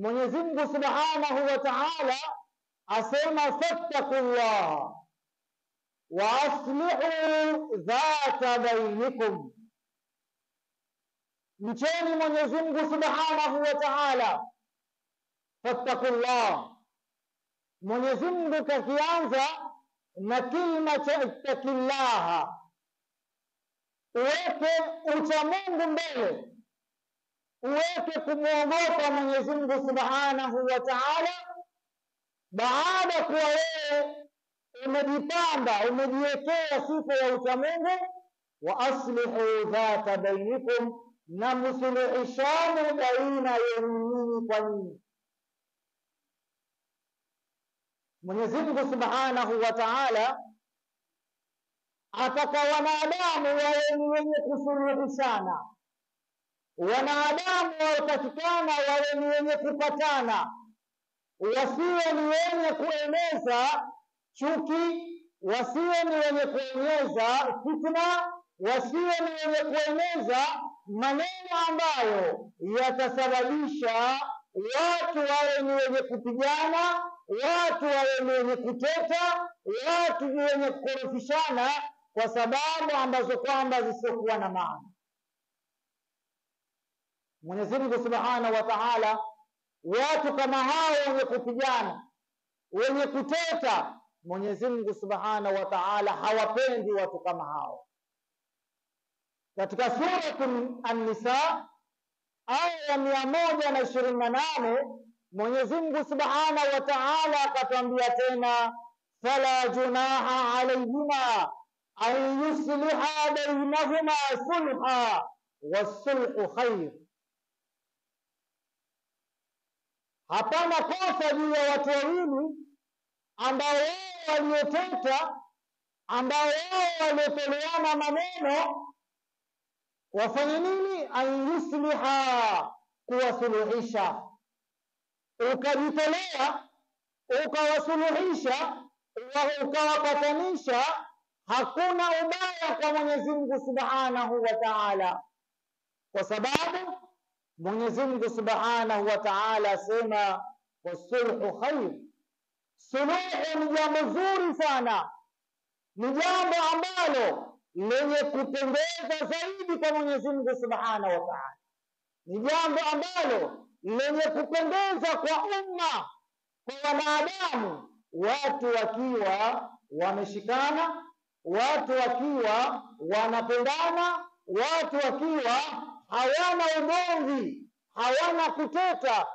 Mwenyezi Mungu Subhanahu wa Ta'ala asema fattaqullaha wa aslihu dhata bainikum, mcheni Mwenyezi Mungu Subhanahu wa Ta'ala. Fattaqullaha, Mwenyezi Mungu kakianza na kilima cha ittaqillaha, uweke ucha Mungu mbele, uweke kumwogopa Mwenyezi Mungu Subhanahu wa Ta'ala. Baada kuwa wewe umejipamba, umejiwekea sifa ya ucha Mungu, wa aslihu dhata bainikum, na msuluhishane baina yenu nyinyi kwa nyinyi. Mwenyezi Mungu Subhanahu wa Ta'ala ataka wanadamu wawe ni wenye kusuluhishana, wanadamu watakikana wawe ni wenye kupatana, wasiwe ni wenye kueneza chuki, wasiwe ni wenye kueneza fitna, wasiwe ni wenye kueneza maneno ambayo yatasababisha watu wawe ni wenye kupigana, watu wawe ni wenye kuteta, watu ni wenye kukorofishana kwa sababu ambazo kwamba zisizokuwa na maana. Mwenyezi Mungu Subhanahu wa Ta'ala, watu kama hao wenye kupigana, wenye kuteta, Mwenyezi Mungu Subhanahu wa Ta'ala hawapendi watu kama hao. Katika suratul An-Nisa aya ya 128 Mwenyezi Mungu Subhanahu wa Ta'ala akatwambia tena, fala junaha alayhima an yusliha bainahuma sulha wasulhu khair, hapana kosa juu ya watu wawili ambao wao walioteta, ambao wao waliotoleana maneno, wafanye nini? An yusliha, kuwasuluhisha. Ukajitolea ukawasuluhisha, ukawapatanisha, hakuna ubaya kwa Mwenyezi Mungu Subhanahu wa Ta'ala, kwa sababu Mwenyezi Mungu Subhanahu wa Ta'ala asema wasulhu khair. Suluhu ni jambo zuri sana, ni jambo ambalo lenye kupendeza zaidi kwa Mwenyezi Mungu Subhanahu wa Ta'ala, ni jambo ambalo lenye kupendeza kwa umma, kwa wanadamu, watu wakiwa wameshikana, watu wakiwa wanapendana, watu wakiwa hawana ugomvi, hawana kuteta,